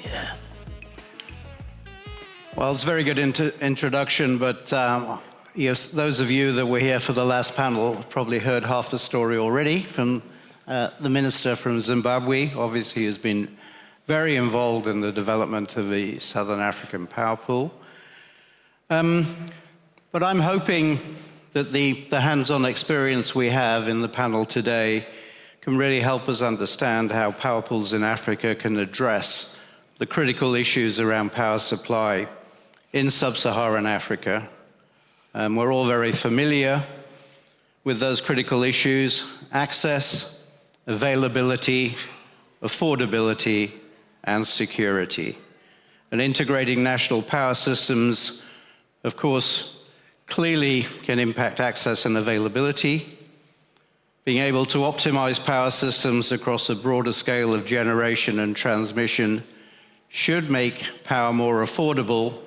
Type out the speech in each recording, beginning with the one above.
Yeah. Well, it's a very good introduction, but yes, those of you that were here for the last panel probably heard half the story already from the minister from Zimbabwe. Obviously, he has been very involved in the development of the Southern African power pool. But I'm hoping that the hands-on experience we have in the panel today can really help us understand how power pools in Africa can address the critical issues around power supply in sub-Saharan Africa. We're all very familiar with those critical issues: access, availability, affordability, and security. And integrating national power systems, of course, clearly can impact access and availability. Being able to optimize power systems across a broader scale of generation and transmission should make power more affordable,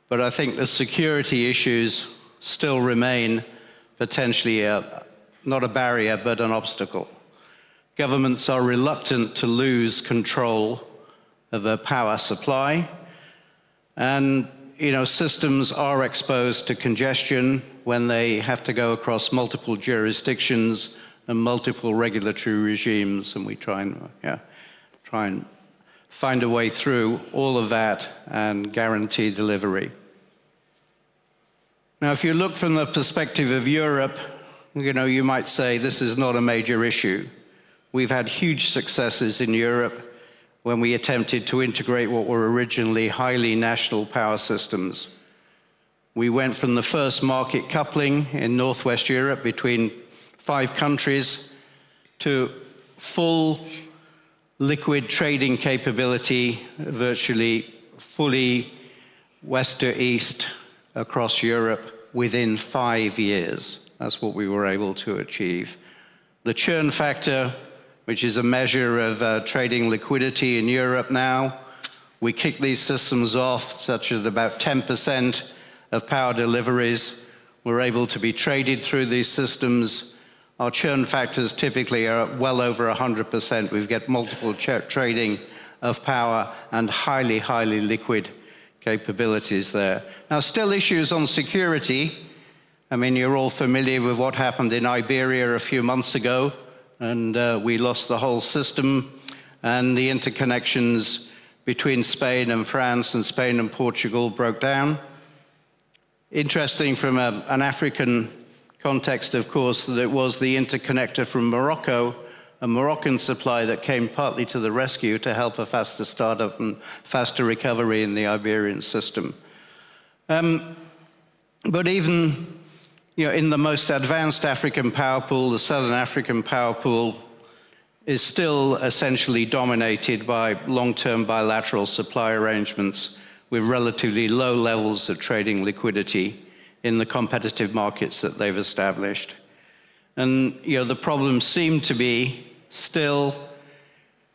but I think the security issues still remain potentially not a barrier, but an obstacle. Governments are reluctant to lose control of their power supply, and systems are exposed to congestion when they have to go across multiple jurisdictions and multiple regulatory regimes, and we try and find a way through all of that and guarantee delivery. Now, if you look from the perspective of Europe, you might say this is not a major issue. We've had huge successes in Europe when we attempted to integrate what were originally highly national power systems. We went from the first market coupling in Northwest Europe between 5 countries to full liquid trading capability, virtually fully west to east across Europe within 5 years. That's what we were able to achieve. The churn factor, which is a measure of trading liquidity in Europe now, we kick these systems off such that about 10% of power deliveries were able to be traded through these systems. Our churn factors typically are well over 100%. We get multiple trading of power and highly, highly liquid capabilities there. Now, still issues on security. I mean, you're all familiar with what happened in Iberia a few months ago, and we lost the whole system, and the interconnections between Spain and France and Spain and Portugal broke down. Interesting from an African context, of course, that it was the interconnector from Morocco, a Moroccan supply, that came partly to the rescue to help a faster startup and faster recovery in the Iberian system. But even in the most advanced African power pool, the Southern African power pool is still essentially dominated by long-term bilateral supply arrangements with relatively low levels of trading liquidity in the competitive markets that they've established. And the problem seemed to be still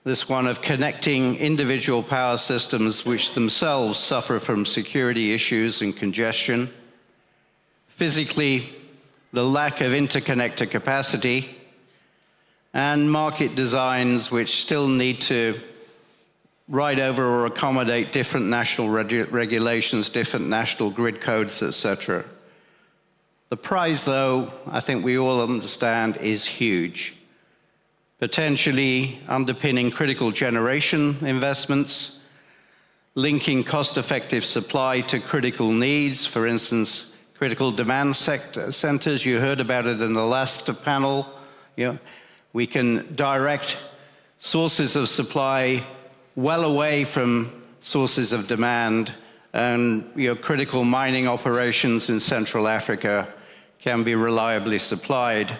this one of connecting individual power systems which themselves suffer from security issues and congestion. Physically, the lack of interconnector capacity, and market designs which still need to ride over or accommodate different national regulations, different national grid codes, etc. The prize, though, I think we all understand, is huge, potentially underpinning critical generation investments, linking cost-effective supply to critical needs, for instance, critical demand centers. You heard about it in the last panel. We can direct sources of supply well away from sources of demand, and critical mining operations in Central Africa can be reliably supplied.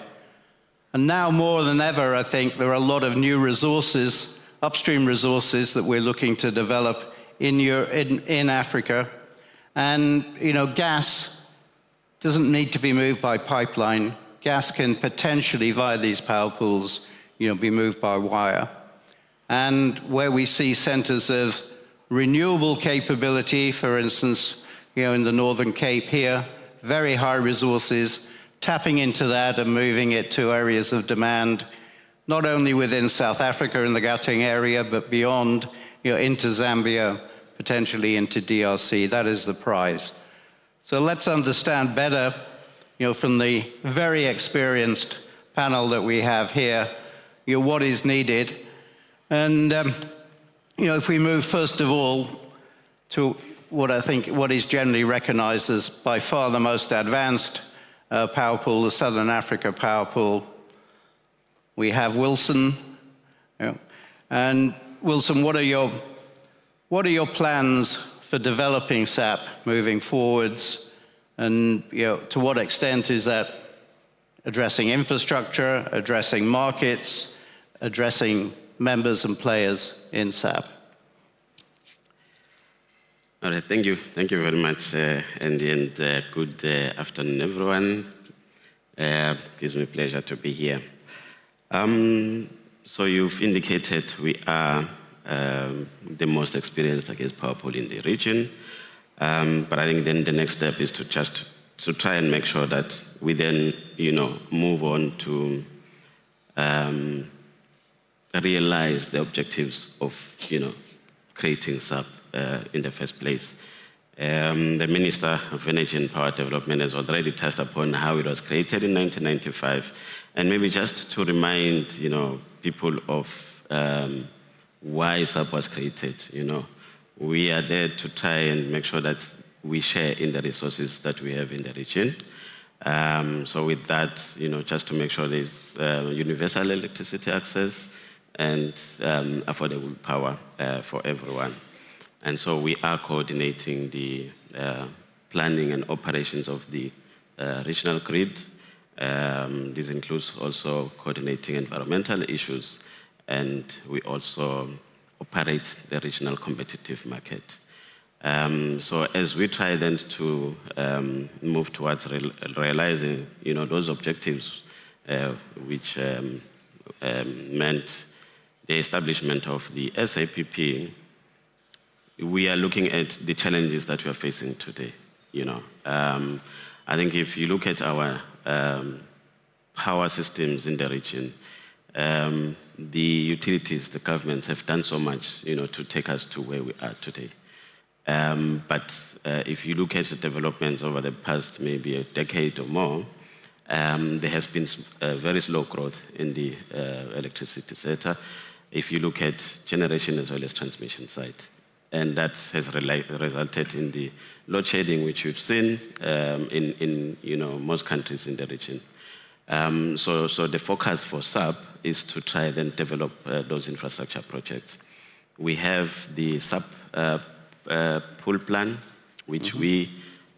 And now more than ever, I think there are a lot of new resources, upstream resources, that we're looking to develop in Africa. And gas doesn't need to be moved by pipeline. Gas can potentially, via these power pools, be moved by wire. And where we see centers of renewable capability, for instance, in the Northern Cape here, very high resources, tapping into that and moving it to areas of demand, not only within South Africa in the Gauteng area, but beyond, into Zambia, potentially into DRC. That is the prize. So let's understand better, from the very experienced panel that we have here, what is needed. And, if we move first of all to what is generally recognized as by far the most advanced power pool, the Southern Africa power pool, we have Wilson. And Wilson, what are your plans for developing SAPP moving forwards? And to what extent is that addressing infrastructure, addressing markets, addressing members and players in SAPP? All right, thank you. Thank you very much, Andy, and good afternoon, everyone. Gives me pleasure to be here. So you've indicated we are the most experienced, power pool in the region. But I think then the next step is to try and make sure that we then, move on to realize the objectives of, creating SAPP in the first place. The Minister of Energy and Power Development has already touched upon how it was created in 1995. And maybe just to remind, people of why SAPP was created, we are there to try and make sure that we share in the resources that we have in the region. So with that, just to make sure there's universal electricity access and affordable power for everyone. And so we are coordinating the planning and operations of the regional grid. This includes also coordinating environmental issues, and we also operate the regional competitive market. So as we try then to move towards realizing, those objectives, which meant the establishment of the SAPP, we are looking at the challenges that we are facing today. I think if you look at our power systems in the region, the utilities, the governments have done so much, to take us to where we are today. But if you look at the developments over the past maybe a decade or more, there has been very slow growth in the electricity sector. If you look at generation as well as transmission side. And that has resulted in the load shedding, which we've seen in most countries in the region. So the focus for SAPP is to try then develop those infrastructure projects. We have the SAPP pool plan, which we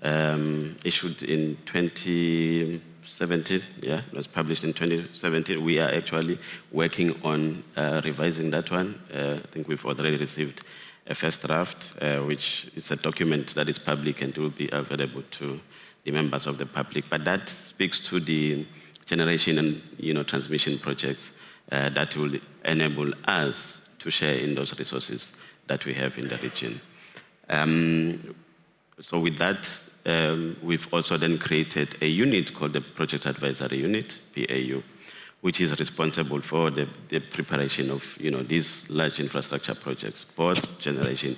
issued in 2017. Yeah, it was published in 2017. We are actually working on revising that one. I think we've already received a first draft, which is a document that is public and will be available to the members of the public. But that speaks to the generation and transmission projects that will enable us to share in those resources that we have in the region. So with that, we've also then created a unit called the Project Advisory Unit, PAU, which is responsible for the preparation of these large infrastructure projects, both generation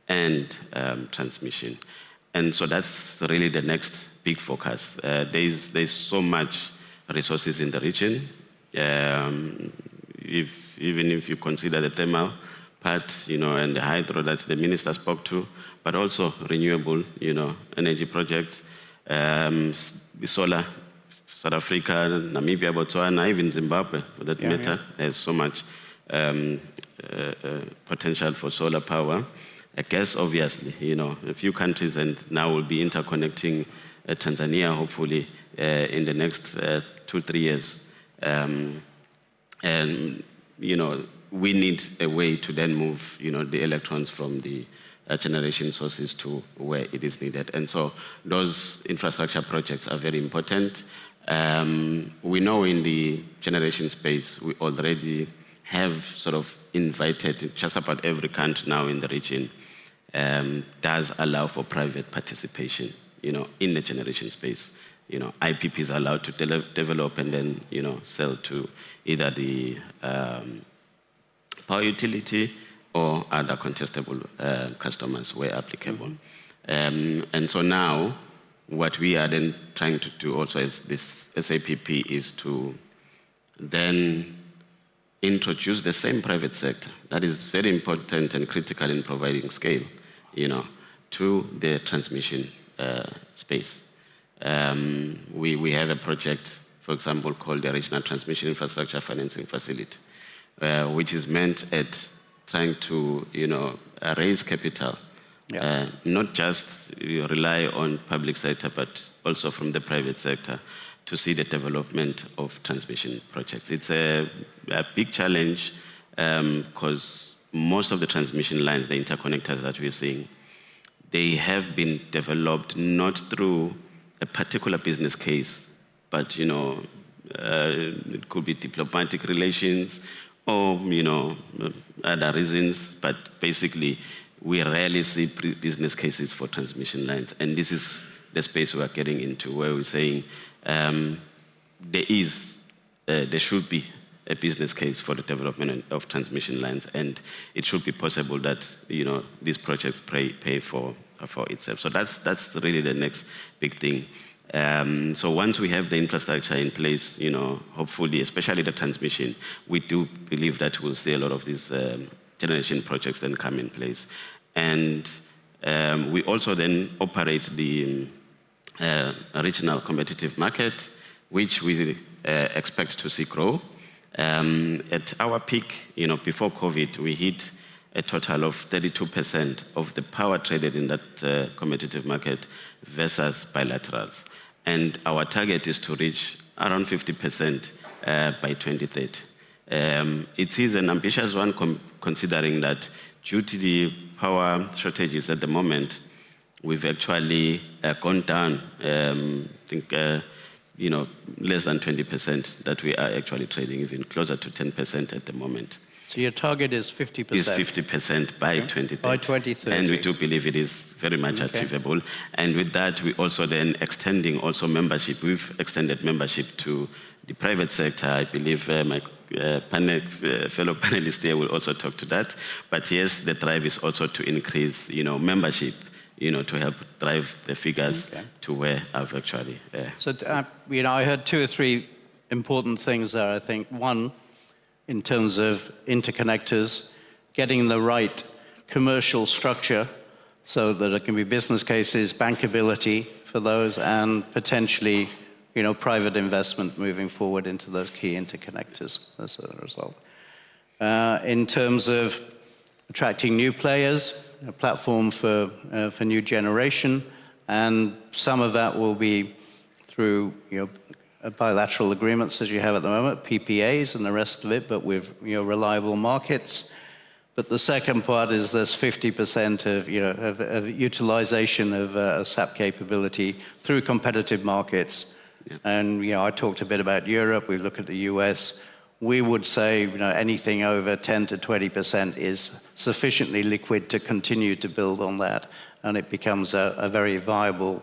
and transmission. And so that's really the next big focus. There's so much resources in the region. Even if you consider the thermal part, and the hydro that the minister spoke to, but also renewable, energy projects, the solar. South Africa, Namibia, Botswana, even Zimbabwe, for that matter, has so much potential for solar power. Gas, obviously, a few countries, and now we'll be interconnecting Tanzania, hopefully, in the next 2-3 years. And, we need a way to then move, the electrons from the generation sources to where it is needed. And so those infrastructure projects are very important. We know in the generation space, we already have sort of invited just about every country now in the region does allow for private participation, in the generation space. IPP is allowed to develop and then, sell to either the power utility or other contestable customers where applicable. And so now, what we are then trying to do also as this SAPP is to then introduce the same private sector that is very important and critical in providing scale, to the transmission space. We have a project, for example, called the Regional Transmission Infrastructure Financing Facility, which is meant at trying to, raise capital, not just rely on public sector, but also from the private sector to see the development of transmission projects. It's a big challenge because most of the transmission lines, the interconnectors that we're seeing, they have been developed not through a particular business case, but it could be diplomatic relations or other reasons, but basically we rarely see business cases for transmission lines. And this is the space we're getting into, where we're saying there should be a business case for the development of transmission lines, and it should be possible that these projects pay for itself. So that's really the next big thing. So once we have the infrastructure in place, hopefully, especially the transmission, we do believe that we'll see a lot of these generation projects then come in place. And we also then operate the regional competitive market, which we expect to see grow. At our peak, before COVID, we hit a total of 32% of the power traded in that competitive market versus bilaterals. And our target is to reach around 50% by 2030. It is an ambitious one, considering that due to the power shortages at the moment, we've actually gone down, I think, less than 20% that we are actually trading, even closer to 10% at the moment. So your target is 50%? Is 50% by 2030. By 2030. And we do believe it is very much achievable. And with that, we also then extending also membership. We've extended membership to the private sector. I believe my fellow panelists here will also talk to that. But yes, the drive is also to increase, membership, to help drive the figures to where I've actually... So, I heard two or three important things there, I think. One, in terms of interconnectors, getting the right commercial structure so that it can be business cases, bankability for those, and potentially, private investment moving forward into those key interconnectors as a result. In terms of attracting new players, a platform for new generation, and some of that will be through, bilateral agreements as you have at the moment, PPAs and the rest of it, but with reliable markets. But the second part is this 50% of utilization of SAPP capability through competitive markets. Yeah. And I talked a bit about Europe. We look at the US. We would say anything over 10 to 20% is sufficiently liquid to continue to build on that, and it becomes a very viable,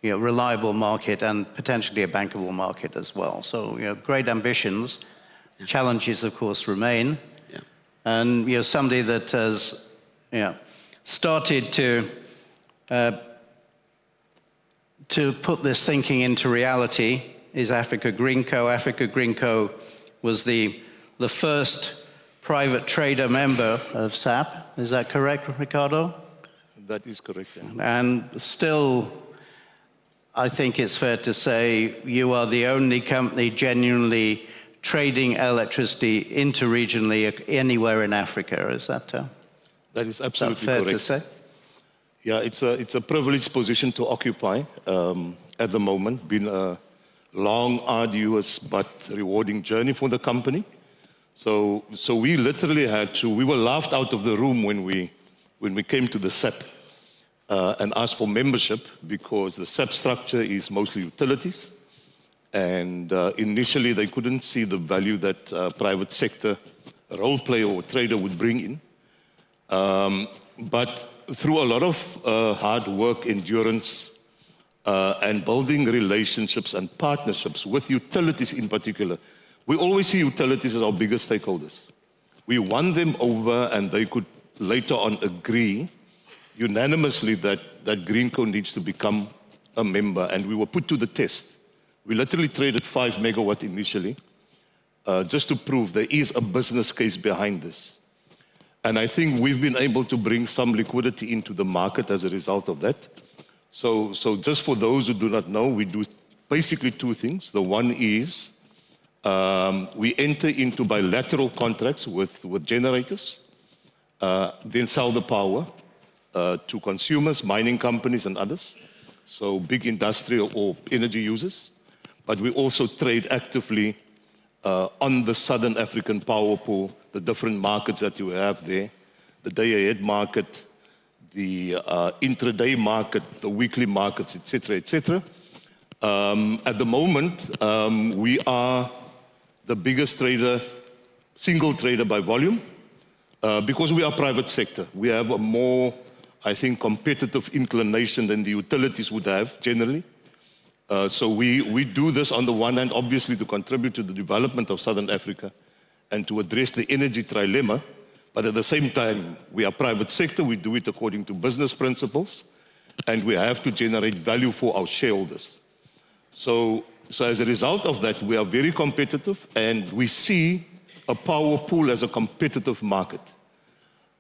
reliable market and potentially a bankable market as well. So, great ambitions. Yeah. Challenges, of course, remain. Yeah. And, somebody that has, started to put this thinking into reality is Africa GreenCo. Africa GreenCo was the first private trader member of SAPP. Is that correct, Ricardo? That is correct. Yeah. And still, I think it's fair to say you are the only company genuinely trading electricity interregionally anywhere in Africa. Is that that is absolutely fair correct to say? Yeah, it's a privileged position to occupy at the moment. Been a long, arduous, but rewarding journey for the company. So we literally we were laughed out of the room when we came to the SAPP and asked for membership, because the SAPP structure is mostly utilities. And initially they couldn't see the value that private sector role player or trader would bring in. But through a lot of hard work, endurance, and building relationships and partnerships with utilities in particular, we always see utilities as our biggest stakeholders. We won them over, and they could later on agree unanimously that GreenCo needs to become a member, and we were put to the test. We literally traded 5 megawatt initially, just to prove there is a business case behind this. And I think we've been able to bring some liquidity into the market as a result of that. So just for those who do not know, we do basically two things. The one is we enter into bilateral contracts with generators, then sell the power to consumers, mining companies and others, so big industrial or energy users. But we also trade actively on the Southern African power pool, the different markets that you have there, the day-ahead market, the intraday market, the weekly markets, etc., etc. At the moment, we are the biggest trader, single trader by volume, because we are private sector. We have a more, I think, competitive inclination than the utilities would have generally. So we do this on the one hand, obviously, to contribute to the development of Southern Africa and to address the energy trilemma. But at the same time, we are private sector. We do it according to business principles, and we have to generate value for our shareholders. So as a result of that, we are very competitive, and we see a power pool as a competitive market.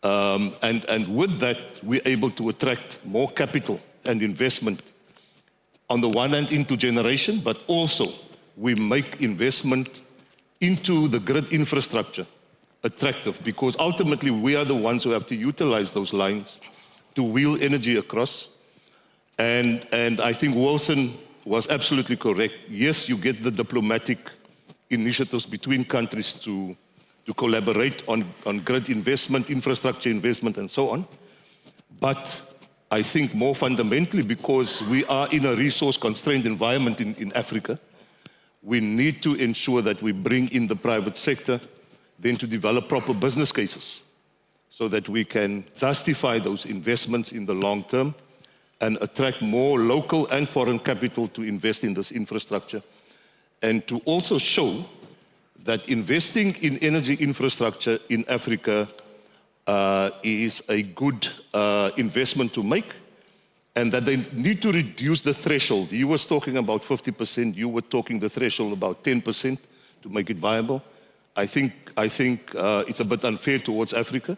And with that, we're able to attract more capital and investment, on the one hand into generation, but also we make investment into the grid infrastructure attractive, because ultimately we are the ones who have to utilize those lines to wheel energy across. And I think Wilson was absolutely correct. Yes, you get the diplomatic initiatives between countries to collaborate on grid investment, infrastructure investment, and so on. But I think more fundamentally, because we are in a resource-constrained environment in Africa, we need to ensure that we bring in the private sector then to develop proper business cases so that we can justify those investments in the long term and attract more local and foreign capital to invest in this infrastructure, and to also show that investing in energy infrastructure in Africa is a good investment to make, and that they need to reduce the threshold. You was talking about 50%, you were talking the threshold about 10% to make it viable. I think it's a bit unfair towards Africa.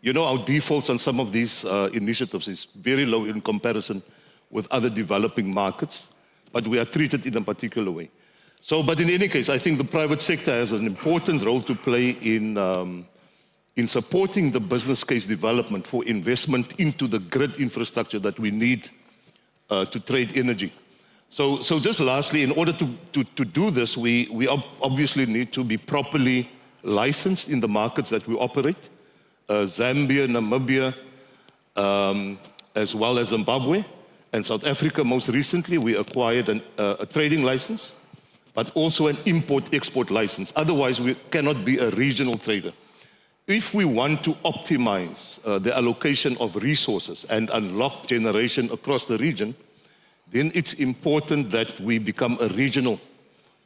You know, our defaults on some of these initiatives is very low in comparison with other developing markets, but we are treated in a particular way. So, but in any case, I think the private sector has an important role to play in supporting the business case development for investment into the grid infrastructure that we need to trade energy. So just lastly, in order to do this, we obviously need to be properly licensed in the markets that we operate. Zambia, Namibia, as well as Zimbabwe, and South Africa. Most recently, we acquired a trading license, but also an import-export license. Otherwise, we cannot be a regional trader. If we want to optimize the allocation of resources and unlock generation across the region, then it's important that we become a regional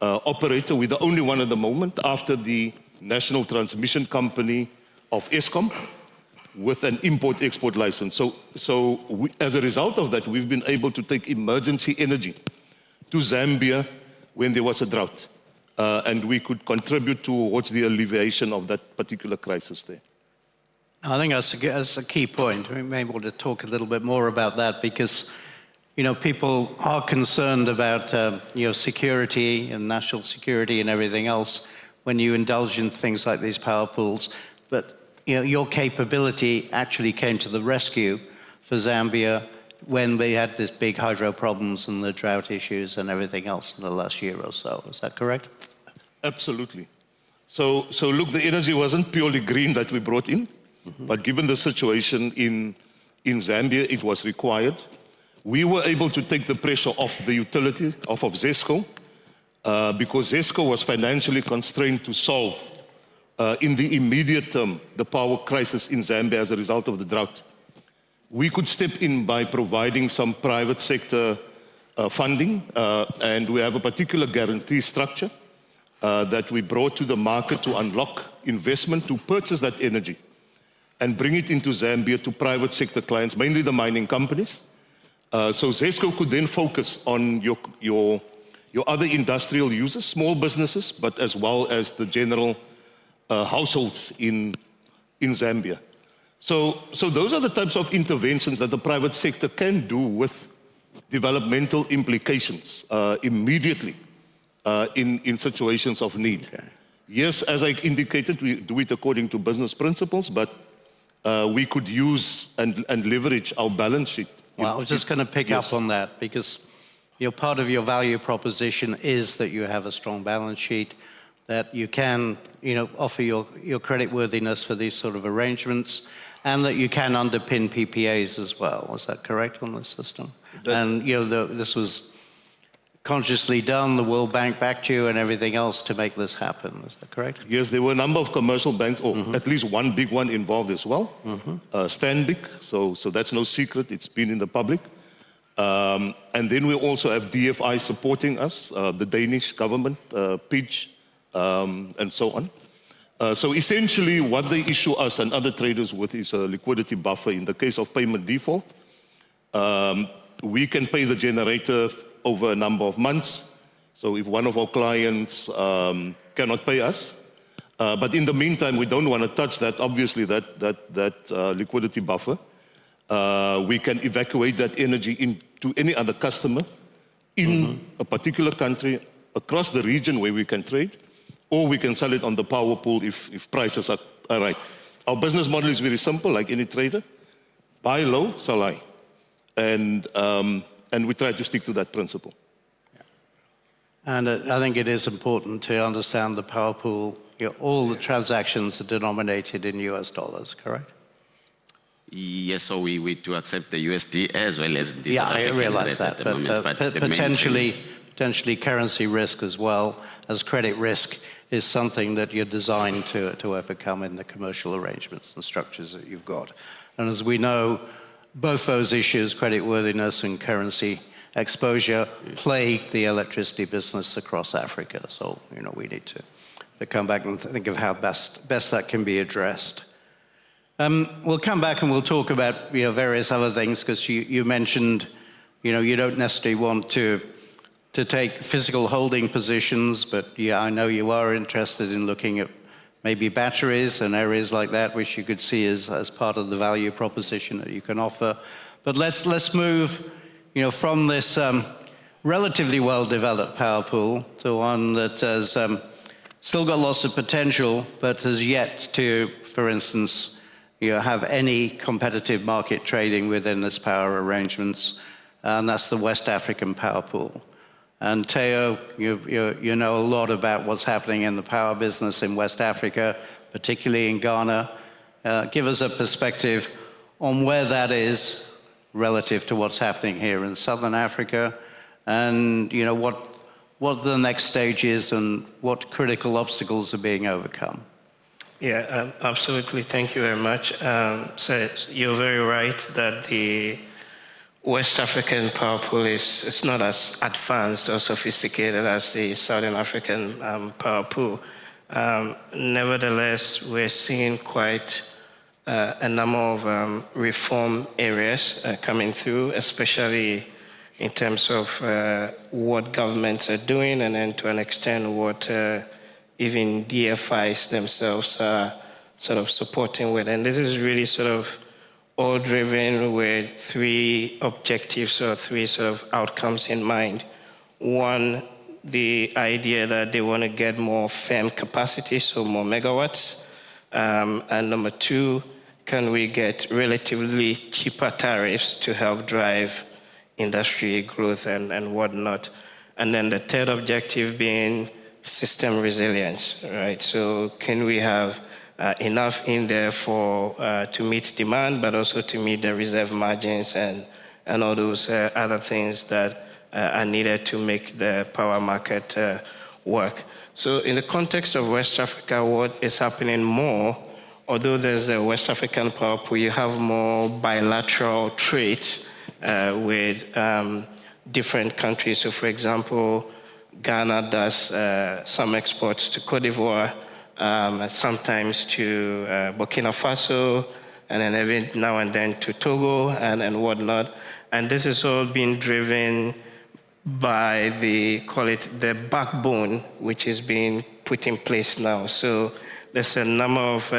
operator. We're the only one at the moment, after the National Transmission Company of Eskom, with an import-export license. So as a result of that, we've been able to take emergency energy to Zambia when there was a drought. And we could contribute towards the alleviation of that particular crisis there. I think that's a key point. We may want to talk a little bit more about that, because, you know, people are concerned about, you know, security and national security and everything else when you indulge in things like these power pools. But, you know, your capability actually came to the rescue for Zambia when we had this big hydro problems and the drought issues and everything else in the last year or so. Is that correct? Absolutely. So look, the energy wasn't purely green that we brought in, but given the situation in Zambia, it was required. We were able to take the pressure off the utility, off of ZESCO, because ZESCO was financially constrained to solve, in the immediate term, the power crisis in Zambia as a result of the drought. We could step in by providing some private sector funding, and we have a particular guarantee structure that we brought to the market to unlock investment to purchase that energy and bring it into Zambia to private sector clients, mainly the mining companies. So ZESCO could then focus on your other industrial users, small businesses, but as well as the general households in Zambia. So those are the types of interventions that the private sector can do with developmental implications immediately in situations of need. Okay. Yes, as I indicated, we do it according to business principles, but we could use and leverage our balance sheet. Well, I was just going to pick up on that, because part of your value proposition is that you have a strong balance sheet, that you can offer your creditworthiness for these sort of arrangements, and that you can underpin PPAs as well. Is that correct on this system? And this was consciously done, the World Bank backed you and everything else to make this happen. Is that correct? Yes, there were a number of commercial banks, or at least one big one involved as well, Stanbic, so that's no secret, it's been in the public. And then we also have DFI supporting us, the Danish government, PIDGE, and so on. So essentially what they issue us and other traders with is a liquidity buffer. In the case of payment default, we can pay the generator over a number of months. So if one of our clients cannot pay us, but in the meantime, we don't want to touch that, obviously, that liquidity buffer. We can evacuate that energy into any other customer in a particular country, across the region where we can trade, or we can sell it on the power pool if prices are right. Our business model is very simple, like any trader. Buy low, sell high. And we try to stick to that principle. And I think it is important to understand the power pool. All the transactions are denominated in US dollars, correct? Yes, so we do accept the USD as well as the South African I realize that, at the moment, but the potentially currency risk as well as credit risk is something that you're designed to overcome in the commercial arrangements and structures that you've got. And as we know, both those issues, creditworthiness and currency exposure, plague the electricity business across Africa. So, we need to come back and think of how best that can be addressed. We'll come back and we'll talk about various other things, because you mentioned you don't necessarily want to take physical holding positions, but I know you are interested in looking at maybe batteries and areas like that, which you could see as part of the value proposition that you can offer. But let's move from this relatively well-developed power pool to one that has still got lots of potential, but has yet to, for instance, have any competitive market trading within this power arrangements, and that's the West African power pool. And Theo, you know a lot about what's happening in the power business in West Africa, particularly in Ghana. Give us a perspective on where that is relative to what's happening here in Southern Africa, and what the next stage is and what critical obstacles are being overcome. Yeah, absolutely. Thank you very much. So you're very right that the West African power pool is not as advanced or sophisticated as the Southern African power pool. Nevertheless, we're seeing quite a number of reform areas coming through, especially in terms of what governments are doing, and then to an extent what even DFIs themselves are sort of supporting with. And this is really sort of all driven with three objectives or three sort of outcomes in mind. One, the idea that they want to get more firm capacity, so more megawatts. And number two, can we get relatively cheaper tariffs to help drive industry growth and whatnot? And then the third objective being system resilience, right? So can we have enough in there to meet demand, but also to meet the reserve margins and all those other things that are needed to make the power market work. So in the context of West Africa, what is happening more, although there's the West African power pool, you have more bilateral trades with different countries. So for example, Ghana does some exports to Cote d'Ivoire, sometimes to Burkina Faso, and then every now and then to Togo and whatnot. And this is all being driven by call it the backbone, which is being put in place now. So there's a number of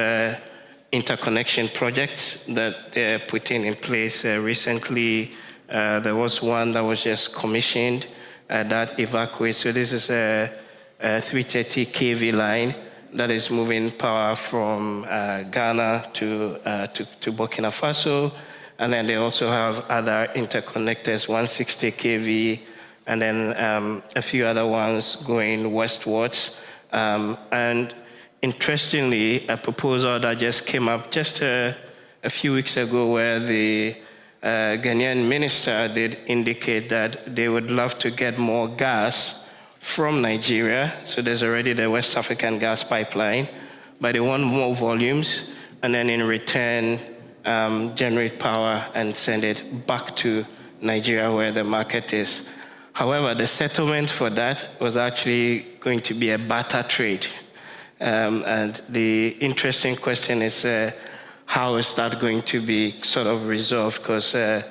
interconnection projects that they're putting in place. Recently, there was one that was just commissioned that evacuates. So this is a 330 kV line that is moving power from Ghana to Burkina Faso. And then they also have other interconnectors, 160 kV, and then a few other ones going westwards. And interestingly, a proposal that just came up just a few weeks ago where the Ghanaian minister did indicate that they would love to get more gas from Nigeria. So there's already the West African gas pipeline, but they want more volumes, and then in return, generate power and send it back to Nigeria where the market is. However, the settlement for that was actually going to be a barter trade. And the interesting question is, how is that going to be sort of resolved? Because a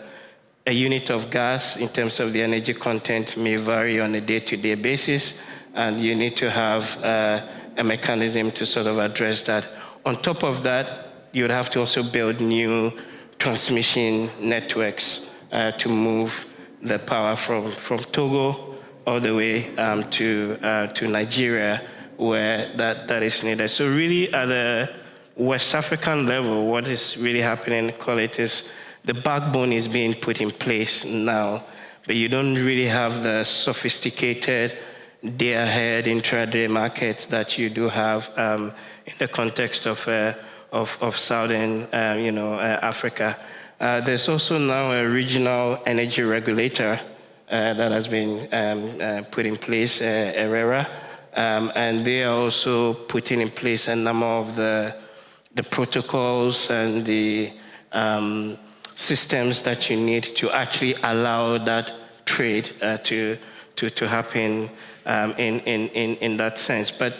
unit of gas in terms of the energy content may vary on a day-to-day basis, and you need to have a mechanism to sort of address that. On top of that, you would have to also build new transmission networks to move the power from Togo all the way to Nigeria, where that is needed. So really at the West African level, what is really happening, call it, is the backbone is being put in place now, but you don't really have the sophisticated day-ahead intraday markets that you do have in the context of Southern Africa. There's also now a regional energy regulator that has been put in place, ERERA, and they are also putting in place a number of the protocols and the systems that you need to actually allow that trade to happen in that sense. But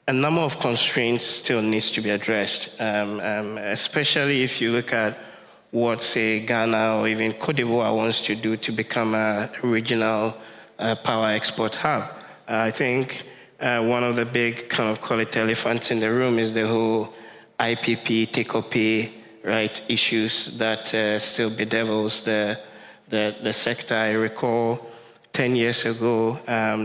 a number of constraints still needs to be addressed, especially if you look at what, say, Ghana or even Cote d'Ivoire wants to do to become a regional power export hub. I think one of the big kind of call it elephants in the room is the whole IPP, take-or-pay, right, issues that still bedevils the sector. I recall 10 years ago,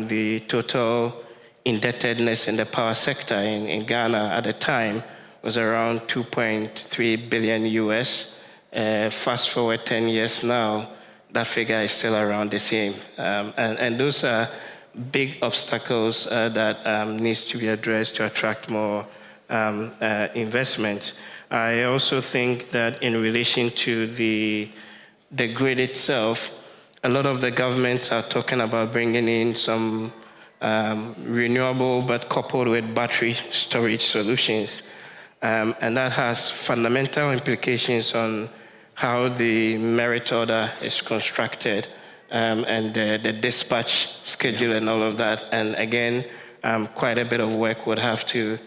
the total indebtedness in the power sector in Ghana at the time was around 2.3 billion US. Fast forward 10 years now, that figure is still around the same. And those are big obstacles that needs to be addressed to attract more investment. I also think that in relation to the grid itself, a lot of the governments are talking about bringing in some renewable but coupled with battery storage solutions. And that has fundamental implications on how the merit order is constructed and the dispatch schedule and all of that. And again, quite a bit of work would have to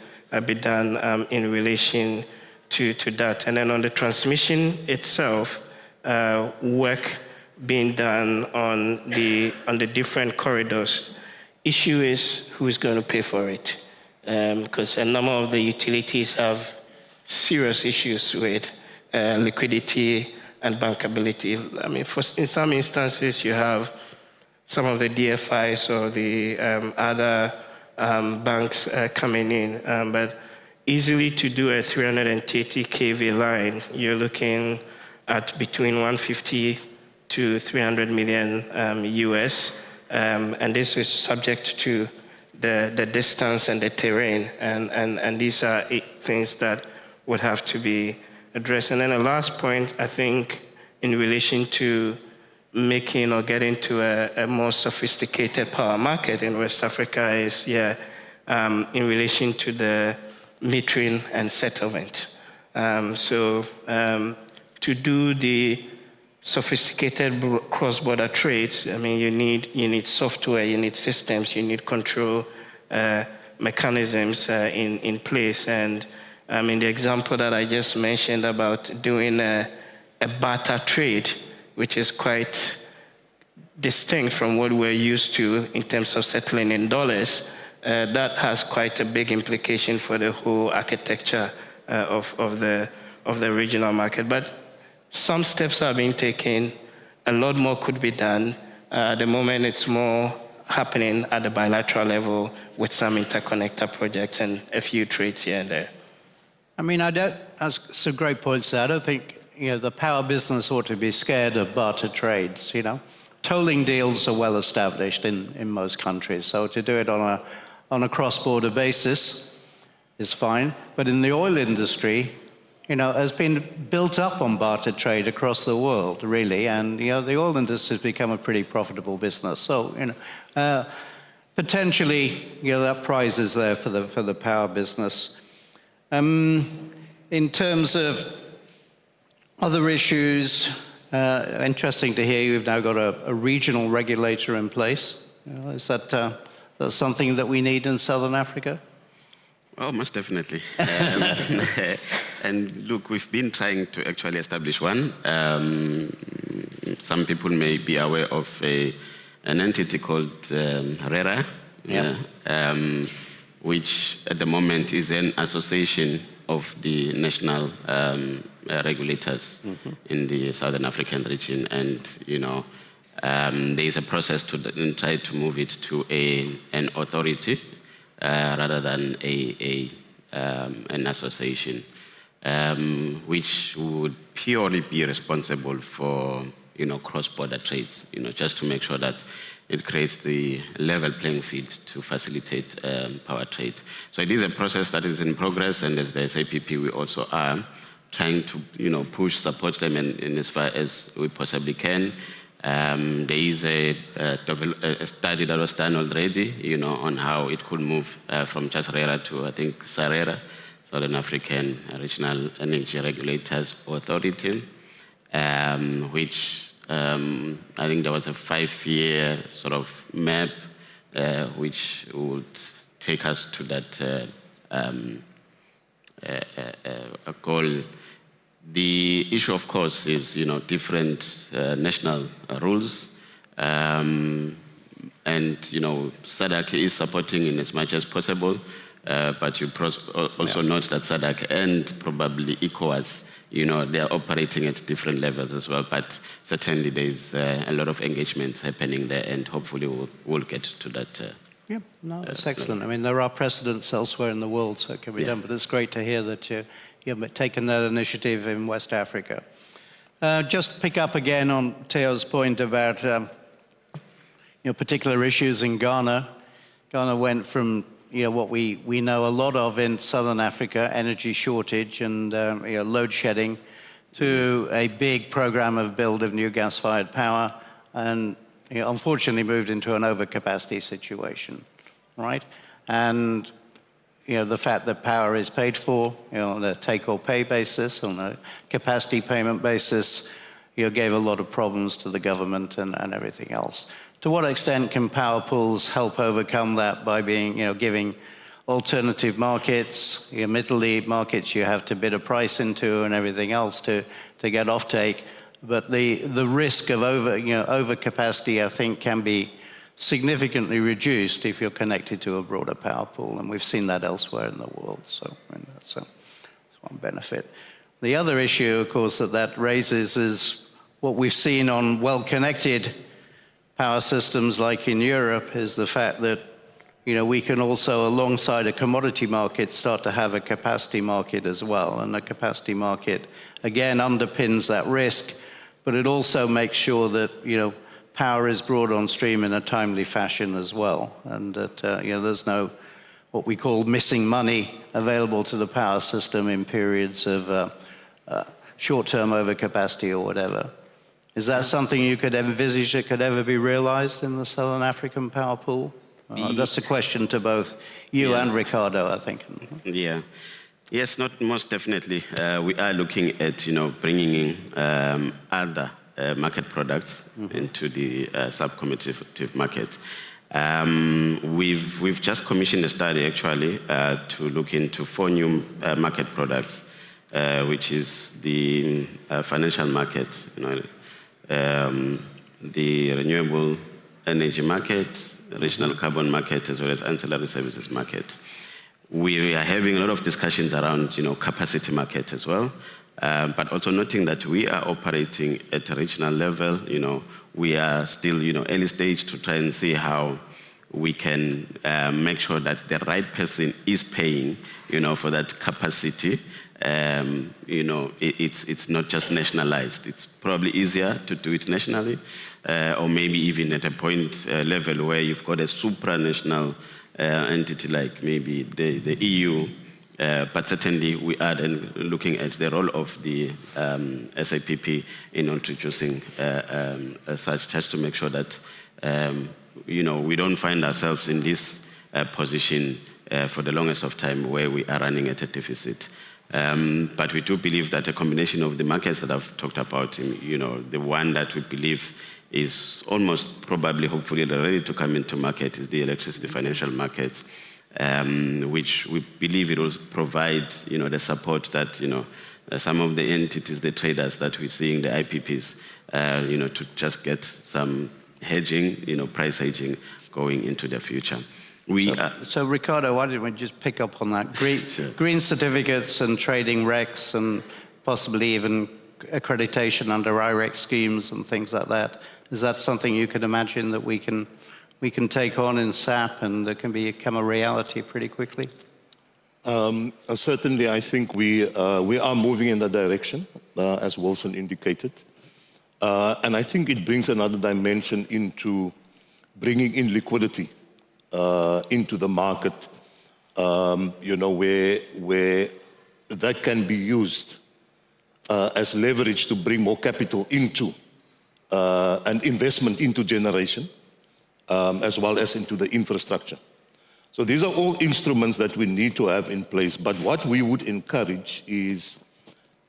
be done in relation to that. And then on the transmission itself, work being done on the different corridors. Issue is who's going to pay for it, because a number of the utilities have serious issues with liquidity and bankability. I mean, in some instances, you have some of the DFIs or the other banks coming in, but easily to do a 330 kV line, you're looking at between 150 to 300 million US, and this is subject to the distance and the terrain, and these are things that would have to be addressed. And then the last point, I think, in relation to making or getting to a more sophisticated power market in West Africa is, in relation to the metering and settlement. To do the sophisticated cross-border trades, I mean, you need software, you need systems, you need control mechanisms in place, and In the example that I just mentioned about doing a barter trade, which is quite distinct from what we're used to in terms of settling in dollars, that has quite a big implication for the whole architecture of the regional market. But some steps are being taken. A lot more could be done. At the moment, it's more happening at the bilateral level with some interconnector projects and a few trades here and there. I mean, that's some great points there. I don't think the power business ought to be scared of barter trades. Tolling deals are well established in most countries, so to do it on a cross-border basis is fine. But in the oil industry, has been built up on barter trade across the world, really, and the oil industry has become a pretty profitable business. So potentially, that prize is there for the power business. In terms of other issues, interesting to hear you've now got a regional regulator in place. Is that something that we need in Southern Africa? Oh, most definitely. And look, we've been trying to actually establish one. Some people may be aware of an entity called RERA, which at the moment is an association of the national regulators in the Southern African region. And, there is a process to try to move it to an authority rather than an association, which would purely be responsible for, cross-border trades, just to make sure that it creates the level playing field to facilitate power trade. So it is a process that is in progress, and as the SAPP, we also are trying to, push, support them in as far as we possibly can. There is a study that was done already, on how it could move from just RERA to, I think, SARERA, Southern African Regional Energy Regulators Authority, which I think there was a 5-year sort of map which would take us to that goal. The issue, of course, is different national rules, and SADC is supporting in as much as possible. But you also note that SADC and probably ECOWAS, they are operating at different levels as well. But certainly there is a lot of engagements happening there, and hopefully we'll get to that. That's excellent. I mean, there are precedents elsewhere in the world, so it can be done. But it's great to hear that you've taken that initiative in West Africa. Just pick up again on Theo's point about particular issues in Ghana. Ghana went from what we know a lot of in Southern Africa, energy shortage and load shedding, to a big program of build of new gas-fired power, and unfortunately moved into an overcapacity situation, right? And the fact that power is paid for on a take-or-pay basis, on a capacity payment basis, gave a lot of problems to the government and everything else. To what extent can power pools help overcome that by being, giving alternative markets, admittedly markets you have to bid a price into and everything else to get offtake, but the risk of overcapacity, I think, can be significantly reduced if you're connected to a broader power pool, and we've seen that elsewhere in the world. So that's one benefit. The other issue, of course, that raises is what we've seen on well-connected power systems like in Europe, is the fact that we can also, alongside a commodity market, start to have a capacity market as well. And the capacity market, again, underpins that risk, but it also makes sure that power is brought on stream in a timely fashion as well, and that there's no what we call missing money available to the power system in periods of short-term overcapacity or whatever. Is that something you could envisage that could ever be realized in the Southern African power pool? That's a question to both you and Ricardo, I think. Yeah. Yes, most definitely. We are looking at, bringing in other market products into the sub-competitive markets. We've just commissioned a study actually to look into 4 new market products, which is the financial market, the renewable energy market, regional carbon market, as well as ancillary services market. We are having a lot of discussions around, capacity market as well, but also noting that we are operating at a regional level. We are still, early stage to try and see how we can make sure that the right person is paying, for that capacity. It's not just nationalized. It's probably easier to do it nationally, or maybe even at a point level where you've got a supranational entity like maybe the EU, but certainly we are then looking at the role of the SAPP in introducing such just to make sure that we don't find ourselves in this position for the longest of time where we are running at a deficit. But we do believe that a combination of the markets that I've talked about, the one that we believe is almost probably, hopefully, ready to come into market is the electricity financial markets, which we believe it will provide, the support that, some of the entities, the traders that we're seeing, the IPPs, to just get some hedging, price hedging going into the future. So Ricardo, why don't we just pick up on that? Green certificates and trading RECs and possibly even accreditation under IREX schemes and things like that. Is that something you can imagine that we can take on in SAPP and that can become a reality pretty quickly? Certainly, I think we are moving in that direction, as Wilson indicated. And I think it brings another dimension into bringing in liquidity into the market, where that can be used as leverage to bring more capital into and investment into generation, as well as into the infrastructure. So these are all instruments that we need to have in place. But what we would encourage is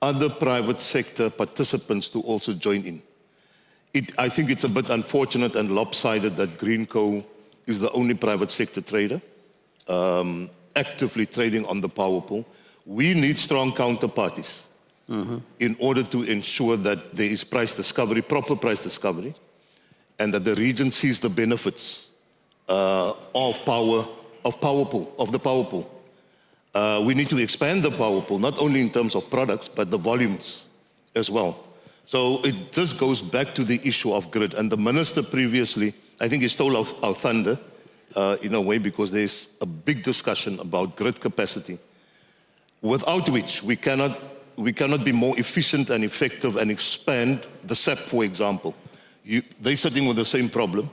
other private sector participants to also join in. I think it's a bit unfortunate and lopsided that GreenCo is the only private sector trader actively trading on the power pool. We need strong counterparties in order to ensure that there is price discovery, proper price discovery, and that the region sees the benefits of the power pool. We need to expand the power pool, not only in terms of products, but the volumes as well. So it just goes back to the issue of grid. And the minister previously, I think he stole our thunder in a way, because there's a big discussion about grid capacity, without which we cannot be more efficient and effective and expand the SAPP, for example. They're sitting with the same problem.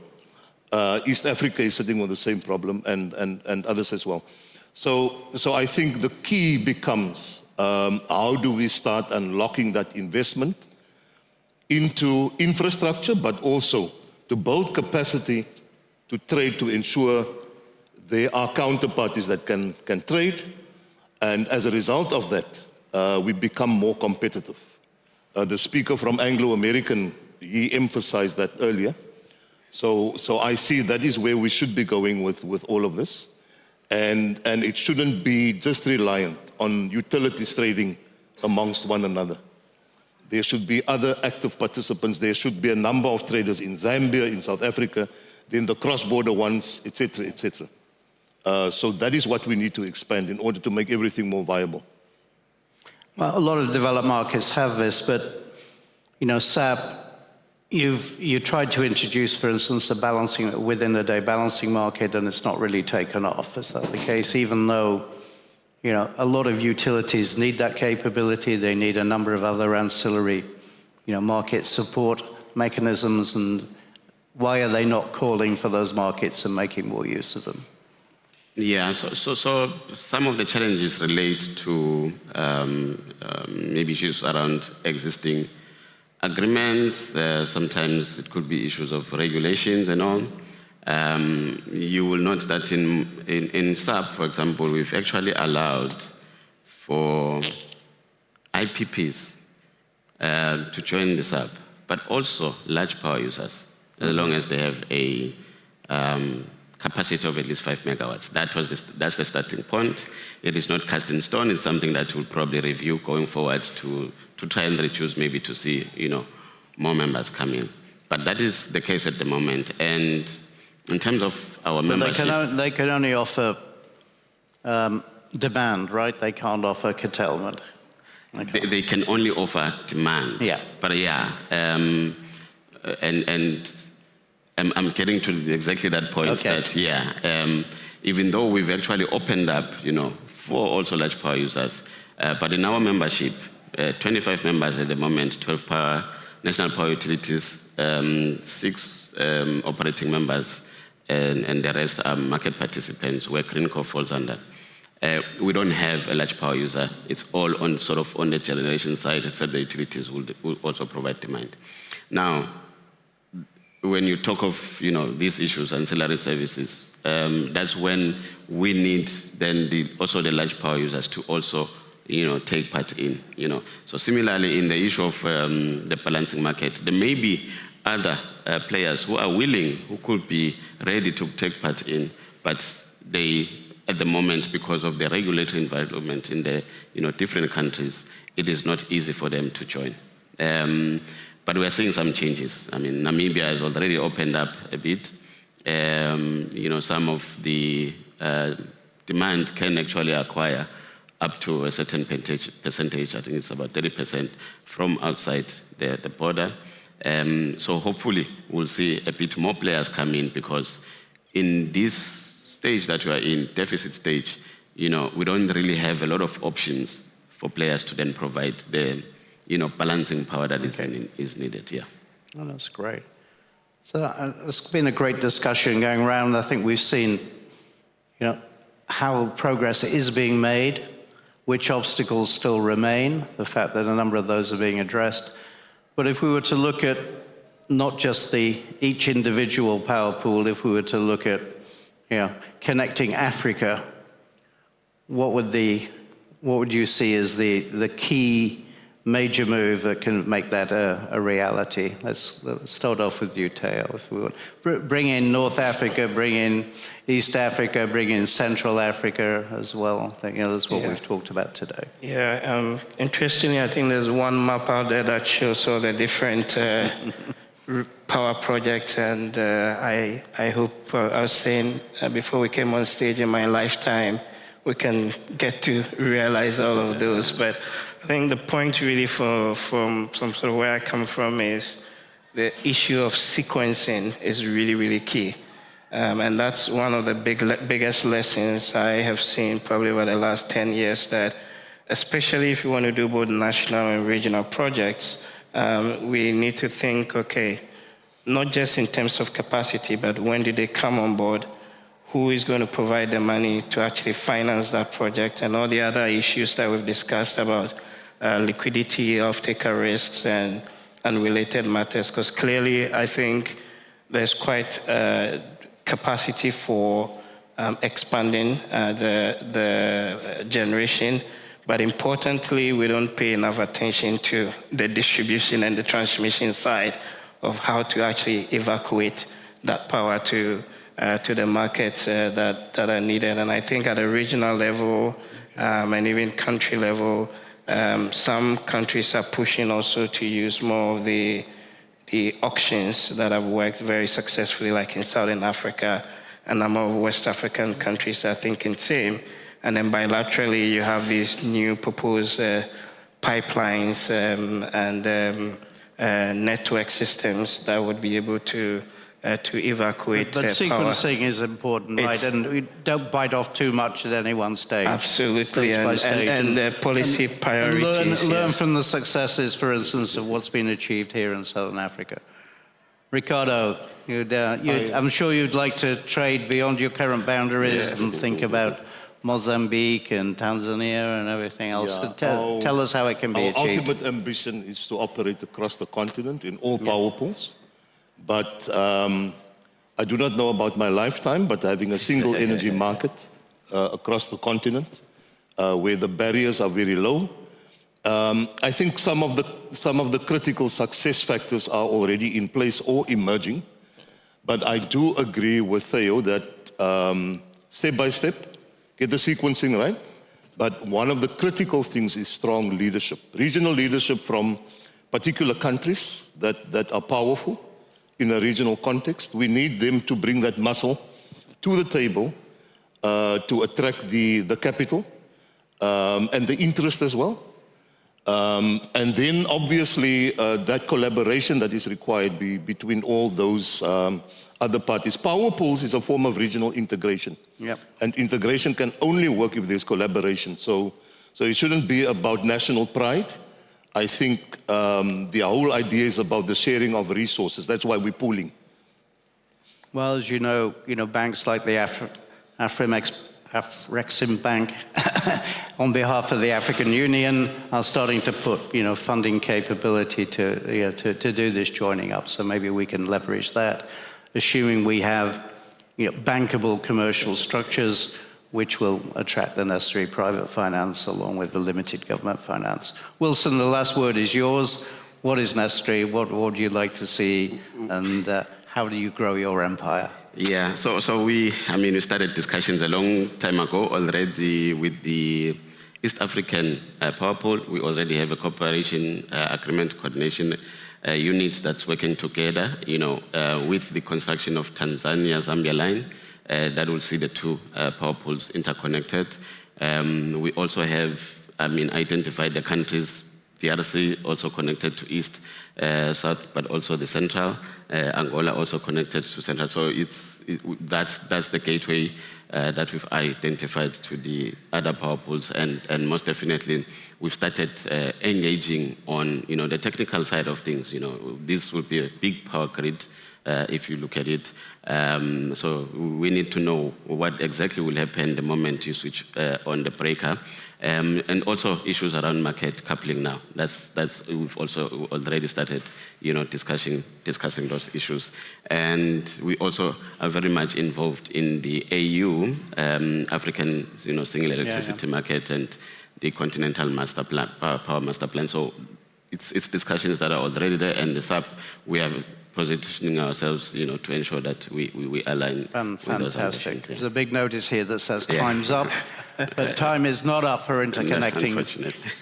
East Africa is sitting with the same problem, and others as well. So I think the key becomes how do we start unlocking that investment into infrastructure, but also to build capacity to trade, to ensure there are counterparties that can trade, and as a result of that, we become more competitive. The speaker from Anglo-American, he emphasized that earlier. So I see that is where we should be going with all of this, and it shouldn't be just reliant on utilities trading amongst one another. There should be other active participants. There should be a number of traders in Zambia, in South Africa, then the cross-border ones, etc., etc. So that is what we need to expand in order to make everything more viable. Well, a lot of developed markets have this, but, SAPP, you tried to introduce, for instance, a balancing within a day balancing market, and it's not really taken off. Is that the case? Even though, a lot of utilities need that capability, they need a number of other ancillary, market support mechanisms, and why are they not calling for those markets and making more use of them? Yeah, so some of the challenges relate to maybe issues around existing agreements. Sometimes it could be issues of regulations and all. You will note that in SAPP, for example, we've actually allowed for IPPs to join the SAPP, but also large power users, as long as they have a capacity of at least 5 megawatts. That's the starting point. It is not cast in stone. It's something that we'll probably review going forward to try and reduce, maybe to see, more members come in. But that is the case at the moment. And in terms of our membership... They can only offer demand, right? They can't offer curtailment. They can only offer demand. Yeah. But yeah, and I'm getting to exactly that point. Okay. That even though we've actually opened up, for also large power users, but in our membership, 25 members at the moment, 12 national power utilities, 6 operating members, and the rest are market participants, where GreenCo falls under. We don't have a large power user. It's all on the generation side, except the utilities will also provide demand. Now, when you talk of these issues, ancillary services, that's when we need then also the large power users to also take part in. So similarly, in the issue of the balancing market, there may be other players who are willing, who could be ready to take part in, but they, at the moment, because of the regulatory environment in the different countries, it is not easy for them to join. But we are seeing some changes. I mean, Namibia has already opened up a bit. Some of the demand can actually acquire up to a certain percentage. I think it's about 30% from outside the border. So hopefully we'll see a bit more players come in, because in this stage that we are in, deficit stage, we don't really have a lot of options for players to then provide the balancing power that is needed. Yeah. Oh, that's great. So it's been a great discussion going around. I think we've seen, how progress is being made, which obstacles still remain, the fact that a number of those are being addressed. But if we were to look at not just each individual power pool, if we were to look at, connecting Africa, what would you see as the key major move that can make that a reality? Let's start off with you, Theo, if we would. Bring in North Africa, bring in East Africa, bring in Central Africa as well. I think that's what we've talked about today. Yeah, interestingly, I think there's one map out there that shows all the different power projects, and I hope, I was saying before we came on stage, in my lifetime, we can get to realize all of those. But I think the point really from some sort of where I come from is the issue of sequencing is really, really key. And that's one of the biggest lessons I have seen probably over the last 10 years, that especially if you want to do both national and regional projects, we need to think, okay, not just in terms of capacity, but when do they come on board? Who is going to provide the money to actually finance that project, and all the other issues that we've discussed about liquidity, off-taker risks, and related matters. Because clearly, I think there's quite capacity for expanding the generation, but importantly, we don't pay enough attention to the distribution and the transmission side of how to actually evacuate that power to the markets that are needed. And I think at a regional level and even country level, some countries are pushing also to use more of the auctions that have worked very successfully, like in Southern Africa, and a number of West African countries are thinking the same. And then bilaterally, you have these new proposed pipelines and network systems that would be able to evacuate But sequencing power. is important, right? And we don't bite off too much at any one stage. Absolutely, and the policy priorities. Learn from the successes, for instance, of what's been achieved here in Southern Africa. Ricardo, I'm sure you'd like to trade beyond your current boundaries and think about Mozambique and Tanzania and everything else. Yeah, tell us how it can be achieved. Our ultimate ambition is to operate across the continent in all power pools. But I do not know about my lifetime, but having a single energy market across the continent where the barriers are very low, I think some of the critical success factors are already in place or emerging. But I do agree with Theo that step by step, get the sequencing right. But one of the critical things is strong leadership, regional leadership from particular countries that are powerful in a regional context. We need them to bring that muscle to the table to attract the capital and the interest as well. And then obviously that collaboration that is required between all those other parties. Power pools is a form of regional integration. Yep. And integration can only work if there's collaboration. So it shouldn't be about national pride. I think the whole idea is about the sharing of resources. That's why we're pooling. Well, as you know, banks like the Afrexim Bank, on behalf of the African Union, are starting to put, funding capability to do this joining up. So maybe we can leverage that, assuming we have, bankable commercial structures which will attract the necessary private finance along with the limited government finance. Wilson, the last word is yours. What is necessary? What would you like to see? And how do you grow your empire? Yeah, so we started discussions a long time ago already with the East African Power Pool. We already have a cooperation agreement coordination unit that's working together, with the construction of Tanzania-Zambia line. That will see the two power pools interconnected. We also have, identified the countries, DRC also connected to East, South, but also the Central. Angola also connected to Central. So that's the gateway that we've identified to the other power pools, and most definitely we've started engaging on the technical side of things. This will be a big power grid. If you look at it. So we need to know what exactly will happen the moment you switch on the breaker. And also issues around market coupling now. We've also already started, discussing those issues. And we also are very much involved in the AU, African, single electricity market, and the continental master plan, power master plan. So it's discussions that are already there, and the SAPP, we have positioning ourselves, to ensure that we align with those ambitions. There's a big notice here that says time's up, but time is not up for interconnecting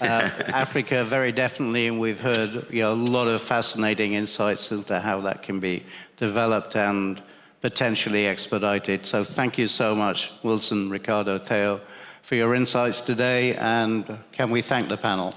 Africa, very definitely, and we've heard a lot of fascinating insights into how that can be developed and potentially expedited. So thank you so much, Wilson, Ricardo, Theo, for your insights today, and can we thank the panel?